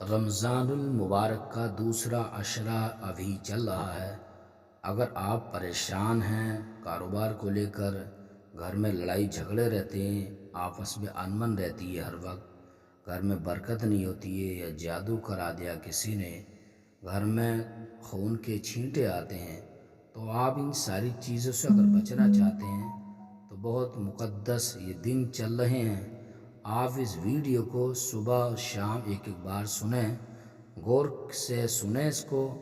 रमज़ानुल मुबारक का दूसरा अशरा अभी चल रहा है। अगर आप परेशान हैं कारोबार को लेकर, घर में लड़ाई झगड़े रहते हैं, आपस में अनबन रहती है, हर वक्त घर में बरकत नहीं होती है, या जादू करा दिया किसी ने, घर में खून के छींटे आते हैं, तो आप इन सारी चीज़ों से अगर बचना चाहते हैं तो बहुत मुक़द्दस ये दिन चल रहे हैं। आप इस वीडियो को सुबह और शाम एक एक बार सुनें, गौर से सुनें इसको,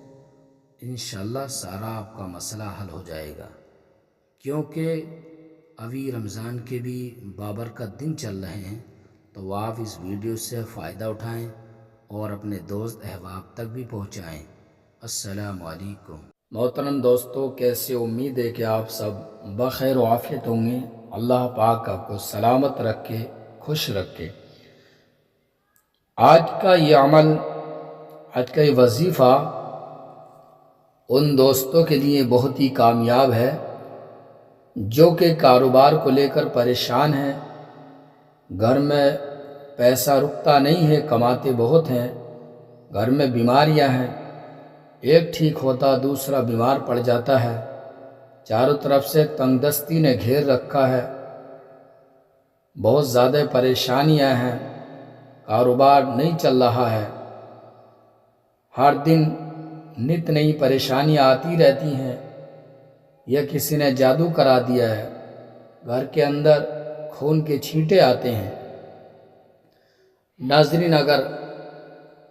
इंशाल्लाह सारा आपका मसला हल हो जाएगा। क्योंकि अभी रमज़ान के भी बाबरकत दिन चल रहे हैं, तो आप इस वीडियो से फ़ायदा उठाएं और अपने दोस्त अहबाब तक भी पहुंचाएं। अस्सलामु अलैकुम। मोहतरम दोस्तों, कैसे? उम्मीद है कि आप सब बखैर व आफियत होंगे। अल्लाह पाक आपको सलामत रखे, खुश रखे। आज का ये अमल, आज का ये वजीफ़ा उन दोस्तों के लिए बहुत ही कामयाब है जो कि कारोबार को लेकर परेशान हैं, घर में पैसा रुकता नहीं है, कमाते बहुत हैं, घर में बीमारियां हैं, एक ठीक होता दूसरा बीमार पड़ जाता है, चारों तरफ से तंगदस्ती ने घेर रखा है, बहुत ज़्यादा परेशानियां हैं, कारोबार नहीं चल रहा है, हर दिन नित नई परेशानियां आती रहती हैं, यह किसी ने जादू करा दिया है, घर के अंदर खून के छींटे आते हैं। नाज़रीन, अगर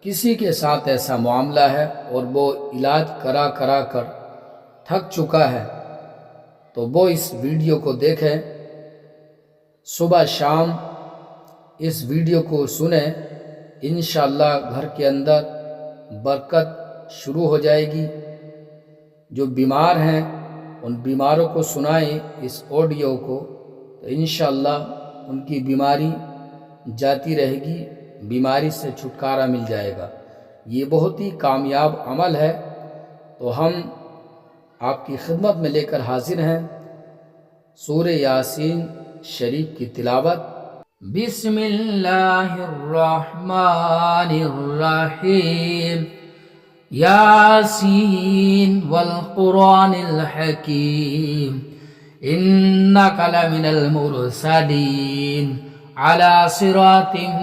किसी के साथ ऐसा मामला है और वो इलाज करा करा कर थक चुका है, तो वो इस वीडियो को देखें, सुबह शाम इस वीडियो को सुने, इंशाअल्लाह घर के अंदर बरकत शुरू हो जाएगी। जो बीमार हैं उन बीमारों को सुनाएं इस ऑडियो को, तो इंशाअल्लाह उनकी बीमारी जाती रहेगी, बीमारी से छुटकारा मिल जाएगा। ये बहुत ही कामयाब अमल है, तो हम आपकी खिदमत में लेकर हाजिर हैं सूरे यासीन शरीफ की तिलावत। बिस्मिल्लाहिर्रहमानिर्रहीम। यासीन वल कुरानिल हकीम, इन्नका लमिनल मुरसलीन अला सिरातिम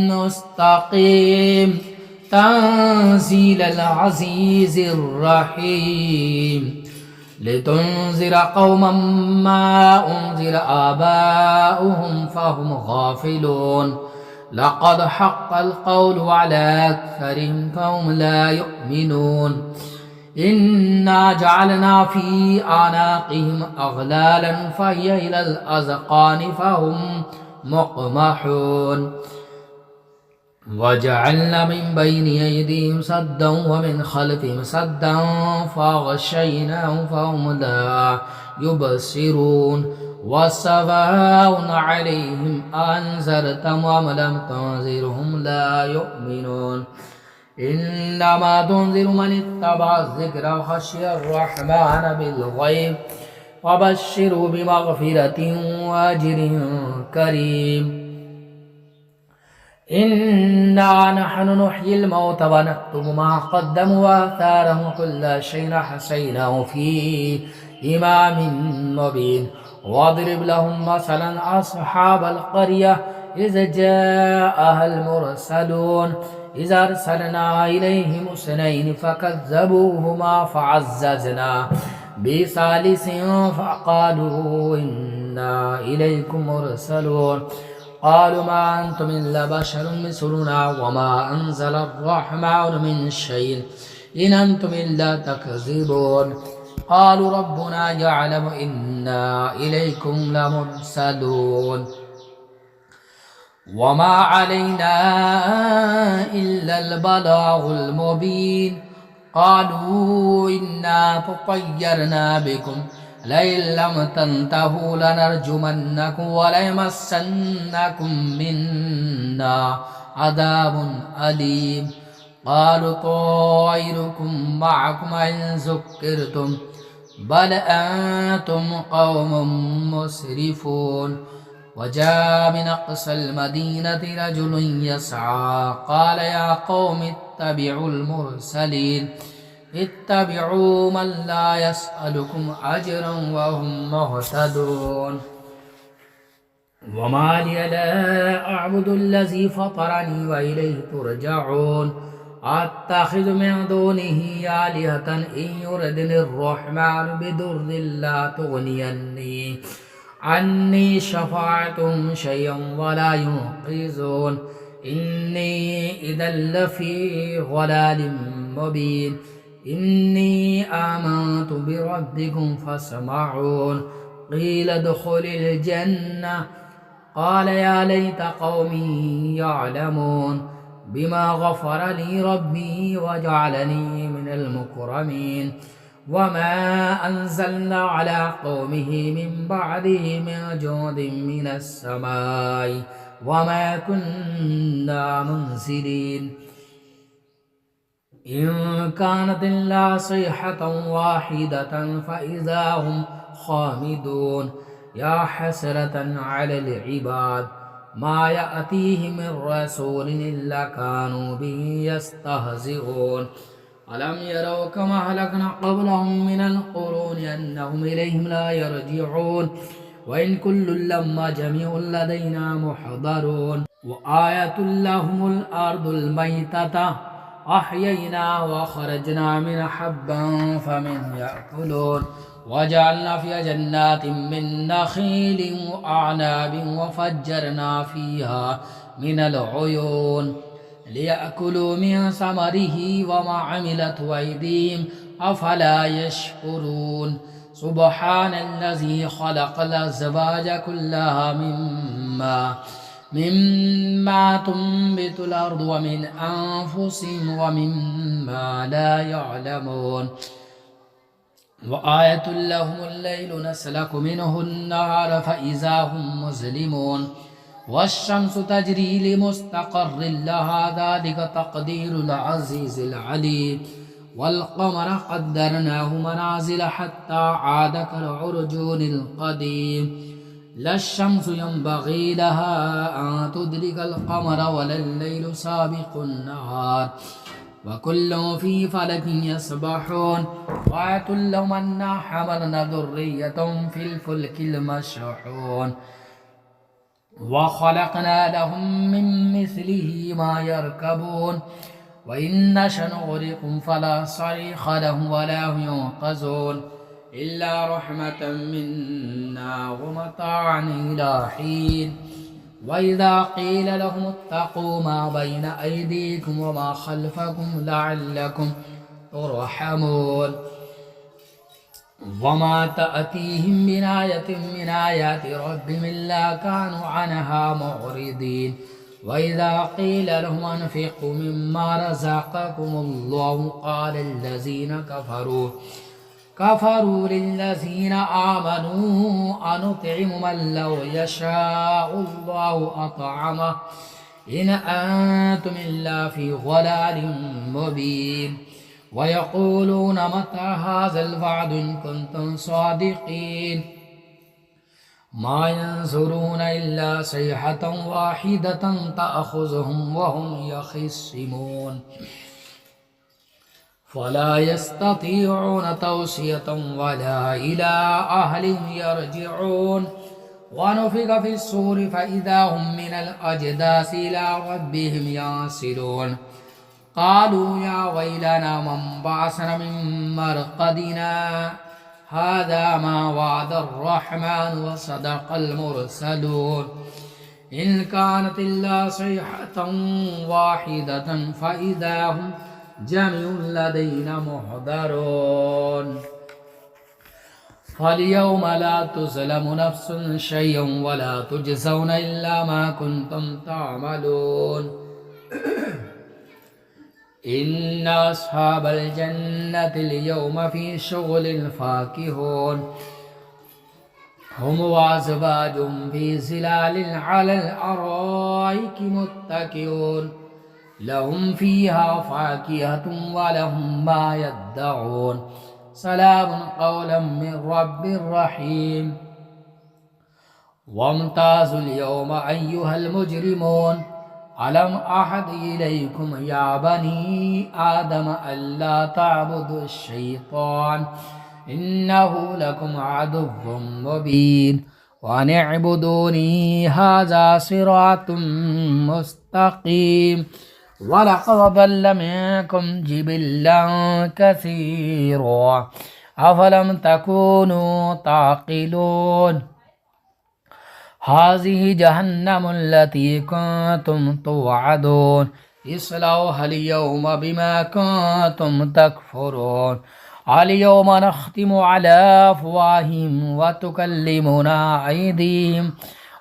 मुस्तकीम, तंजीलल अज़ीज़िर रहीम, लितुन्ज़िर कौमम मा उन्ज़िर आबाउहुम फहुम गाफिलून, लक़द हक़्क़ल क़ौलु अला अक्सरिहिम फ़हुम ला युमिनून, इन्ना जअलना फ़ी अनाक़िहिम अग़लालन फ़हिय इलल अज़क़ानि फ़हुम मुक़महून, वजअलना मिन बैनि अयदीहिम सद्दन व मिन खल्फ़िहिम सद्दन फ़अग़शयनाहुम फ़हुम ला युबसिरून, वसवाउन अलैहिम अअन्ज़रतहुम अम लम तुन्ज़िरहुम ला युमिनून, इन्नमा तुन्ज़िरु मन इत्तबअ ज़िक्र व ख़शिय अर्रहमान बिल-ग़ैब, फ़बश्शिरहु बिमग़फ़िरतिन व अज्रिन करीम। इन्ना नहनु नुह्यिल मौता व नक्तुबु मा क़द्दमू व आथारहुम व कुल्ल शैइन अहसैनाहु फ़ी इमामिन मुबीन, वज़रिब लहुम मसलन अस्हाबल क़रियह इज़ जाअहल मुरसलून, इज़ अरसलना इलैहिम इस्नैन फ़कज़्ज़बूहुमा फ़अज़्ज़ज़ना बिसालिसिन फ़क़ालू इन्ना इलैकुम मुरसलून, क़ालू मा अंतुम इल्ला बशरुम मिस्लुना व मा अंज़लर्रहमानु मिन शैइन इन अंतुम इल्ला तकज़िबून, क़ालू रब्बुना यअलमु इन्ना इलैकुम लमुरसलून, व मा अलैना इल्लल बलागुल मुबीन, क़ालू इन्ना तत्तय्यरना बिकुम लइन लम तंतहू लनरजुमन्नकुम व लयमस्सन्नकुम मिन्ना अज़ाबुन अलीम, क़ालू ताइरुकुम मअकुम इन ज़ुक्किरतुम बल अंतुम क़ौमुम मुस्रिफून, व वजाअ मिन अक़सल मदीनति रजुलुन यसआ क़ाल या क़ौम इत्तबिउल मुरसलीन इत्तबिउ मन ला यसअलुकुम अजरन व हुम मुहतदून वमा लिया ला अअबुदुल्लज़ी फ़तरनी व इलैहि तुरजऊन अत्तख़िज़ु मिन दूनिही आलिहतन इन युरिदिनिर्रहमानु बिदुर्रिन ला तुग़नि अन्नी शफ़ाअतुहुम शयअन व ला युनक़िज़ून इन्नी इज़न लफ़ी ज़लालिम मुबीन इन्नी आमनतु बिरब्बिकुम फ़स्मऊन क़ील उद्ख़ुलिल जन्नह क़ाल या लैत क़ौमी यअलमून बिमा ग़फ़र ली रब्बी वजअलनी मिनल मुकरमीन वमा अंज़लना अला क़ौमिही मिन बअदिही मिन जुंदिन मिनस समाई वमा कुन्ना मुनज़िलीन इन कानत इल्ला सयहतन वाहिदतन फ़इज़ा हुम ख़ामिदून या हसरतन अलल इबाद मा यअतीहिम मिन रसूलिन इल्ला कानू बिही यस्तहज़िऊन अलम यरौ कमा अहलकना क़ब्लहुम मिनल क़ुरूनि अन्नहुम इलैहिम ला यरजिऊन व इन कुल्लुन लम्मा जमीउन लदैना मुहदरून व आयतुल लहुमुल अर्दुल मैतता अहयैनाहा व अख़रजना मिनहा हब्बन फमिन्हु यअकुलून वजअलना फ़ीहा जन्नातिन मिन नख़ीलिन व अअनाबिन व फ़ज्जरना फ़ीहा मिनल उयून लियअकुलू मिन समरिही वमा अमिलतहु अयदीहिम अफ़ला यशकुरून सुब्हानल्लज़ी ख़लक़ल अज़वाज कुल्लहा मिम्मा तुंबितुल अर्दु व मिन अनफुसिहिम व मिम्मा ला यअलमून व आयतुल लहुमुल लैलु नस्लखु मिन्हुन नहार फ़इज़ा हुम मुज़लिमून वश्शम्सु तजरी लिमुस्तक़र्रिन लहा ज़ालिक तक़दीरुल अज़ीज़िल अलीम वल क़मर क़द्दरनाहु मनाज़िल हत्ता आद कल उर्जूनिल क़दीम लश्शम्सु यंबग़ी लहा अन तुदरिकल क़मर वलल लैलु साबिक़ुन नहार व कुल्लुन फ़ी फ़लकिन यसबहून व आयतुल लहुम अन्ना हमलना ज़ुर्रिय्यतहुम फ़िल फ़ुल्किल मशहून व ख़लक़ना लहुम मिन मिस्लिही मा यरकबून व इन नशअ नुग़रिक़हुम फ़ला सरीख़ लहुम व ला हुम युनक़ज़ून इल्ला रहमतन मिन्ना व मताअन इला हीन व इज़ा क़ील लहुम इत्तक़ू मा बैन अयदीकुम व मा ख़ल्फ़कुम लअल्लकुम तुरहमून वमा तअतीहिम मिन आयतिन मिन आयाति रब्बिहिम इल्ला कानू अन्हा मुअरिदीन व इज़ा क़ील लहुम अन्फ़िक़ू मिम्मा रज़क़कुमुल्लाहु क़ाल अल्लज़ीना कफ़रू लिल्लज़ीना आमनू अनुत्इमु मन लौ यशाअुल्लाहु अतअमहु इन अंतुम इल्ला फ़ी ज़लालिन मुबीन व यक़ूलून मता हाज़ल वअदु इन कुन्तुम सादिक़ीन मा यंज़ुरून इल्ला सयहतन वाहिदतन तअख़ुज़ुहुम व हुम यख़िस्सिमून फ़ला यस्ततीऊन तौसियतन वला इला अहलिहिम यरजिऊन व नुफ़िख़ फ़िस्सूरि फ़इज़ा हुम मिनल अजदासी इला रब्बिहिम यंसिलून क़ालू या वैलना मन बअसना मिन मरक़दिना हाज़ा मा वअदर रहमान व सदक़ल मुरसलून इन कानत इल्ला सयहतन वाहिदतन फ़इज़ा हुम जमीउन लदैना मुहदरून फ़ल्यौम ला तुज़लमु नफ़्सुन शयअन व ला तुजज़ौना इल्ला मा कुन्तुम तअमलून इन्ना अस्हाबल जन्नतिल यौम फ़ी शुग़ुलिन फ़ाकिहून हुम व अज़वाजुहुम फ़ी ज़िलालिन अलल अराइकि मुत्तकिऊन लहुम फ़ीहा फ़ाकिहतुन व लहुम मा यद्दऊन सलामुन क़ौलन मिन रब्बिर रहीम वम्ताज़ुल यौम अय्युहल मुजरिमून अलम अहद इलैकुम या बनी आदम अल्ला ताबुदुश शैतान इन्नहु लकुम अदुव्वुम मुबीन व अन इअ्बुदूनी हाज़ा सिरातुम मुस्तक़ीम वलक़द ज़ल्ल मिनकुम जिबिल्लन कसीरा अफ़लम तकूनू ताक़िलून हाज़िहि जहन्नमुल्लती कुन्तुम तुअदून इस्लौहल यौम बिमा कुन्तुम तकफ़ुरून अलयौम नख्तिमु अला अफ़वाहिहिम व तुकल्लिमुना अयदीहिम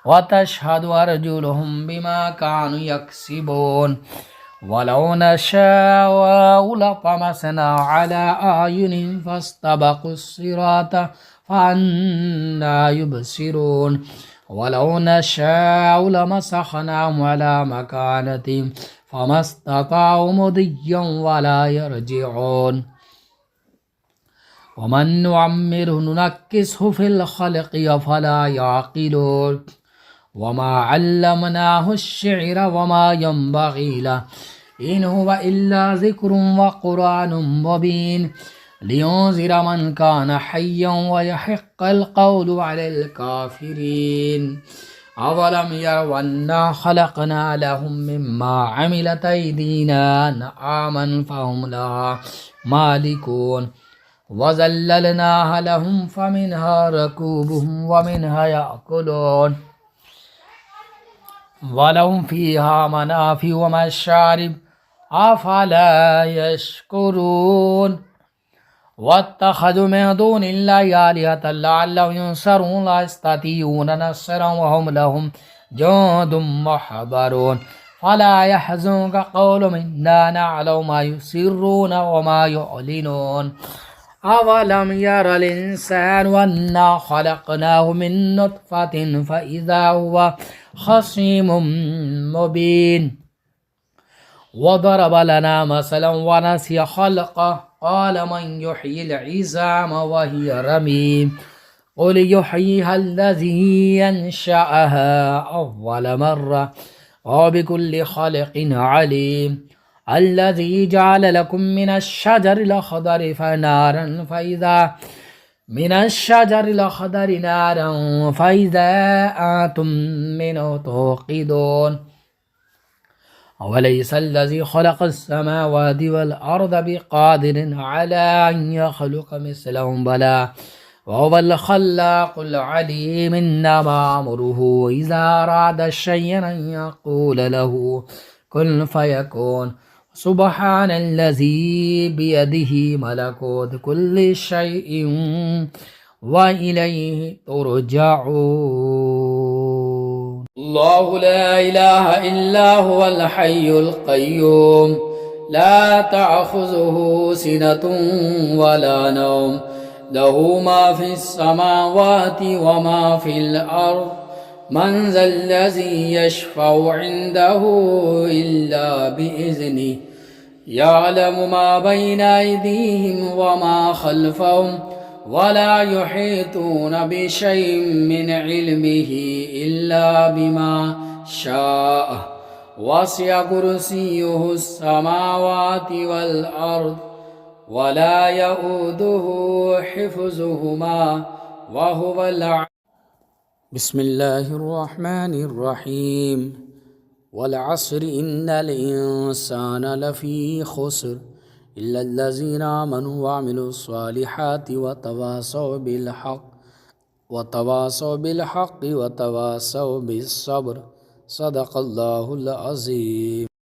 व तशहदु अर्जुलुहुम बिमा कानू यक्सिबून वलौ नशाअु लतमसना अला अयुनिहिम फस्तबक़ुस्सिरात फअन्ना युबसिरून वलौ नशाअु लमसख़नाहुम अला मकानतिहिम फमस्तताअु मुदिय्यन वला यरजिऊन वमन नुअम्मिरहु नुनक्किसहु फ़िल ख़ल्क़ि अफ़ला याक़िलून वमा अल्लमनाहु अश्शिअर वमा यंबग़ी लहु इन हुवा इल्ला ज़िक्रुन व क़ुरआनुम मुबीन लियुनज़िर मन कान हय्यन व यहिक़्क़ल क़ौलु अलल काफ़िरीन अवलम यरौ अन्ना ख़लक़ना लहुम मिम्मा अमिलत अयदीना अनआमन फ़हुम लहा मालिकून वज़ल्ललनाहा लहुम फ़मिन्हा रकूबुहुम व मिन्हा याकुलून वलहुम फ़ीहा मनाफ़िअ व मशारिब अफ़ला यशकुरून वत्तख़ज़ू मिन दूनिल्लाहि आलिहतन लअल्लहुम युनसरून ला यस्ततीऊन नस्रन व हुम लहुम जुंदुम मुहज़रून फ़ला यहज़ुनक क़ौलुहुम इन्ना नअलमु मा युसिर्रून व मा युअलिनून अवलम यरल इंसानु अन्ना ख़लक़नाहु मिन नुत्फ़तिन फ़इज़ा हुवा ख़सीमुम मुबीन वदरब लना मसलन व नसिय ख़ल्क़ह क़ाल मन युह्यिल इज़ाम व हिय रमीम क़ुल युह्यिहा अल्लज़ी अंशअहा अव्वल मर्रा व बिकुल्लि ख़ल्क़िन अलीम अल्लज़ी जअल लकुम मिनश्शजरिल अख़दरि नारन फ़इज़ा अंतुम मिन्हु तूक़िदून अवलैसा अल्लज़ी ख़लक़स्समावाति वल अर्ज़ बिक़ादिरिन अला अन यख़लुक़ मिस्लहुम बला वहुवल ख़ल्लाक़ुल अलीम इन्नमा अम्रुहु इज़ा अरादा शय'अन अन यक़ूल लहु कुन फ़यकून सुब्हानल्लज़ी बियदिही मलकूतु कुल्लि शैइन व इलैहि तुरजऊन अल्लाहु ला इलाहा इल्ला हुवल हय्युल क़य्यूम ला तअख़ुज़ुहु सिनतुन वला नौम लहु मा फ़िस समावाति व मा फ़िल अर्ज़ मन ज़ल्लज़ी यशफ़अु इंदहु इल्ला बिइज़्निहि यअलमु मा बैना अयदीहिम व मा ख़ल्फ़हुम वला युहीतून बिशैइन मिन इल्मिहि इल्ला बिमा शाअ वसिअ कुर्सियुहु अस्समावाति वल अर्ज़ वला यऊदुहु हिफ़्ज़ुहुमा व हुवल बिस्मिल्लाहिर रहमानिर रहीम वल अस्रि इन्नल इंसाना लफ़ी ख़ुस्र इल्लल्लज़ीना आमनू व अमिलुस्सालिहाति व तवासौ बिल हक़्क़ि व तवासौ बिस्सब्र सदक़ल्लाहुल अज़ीम।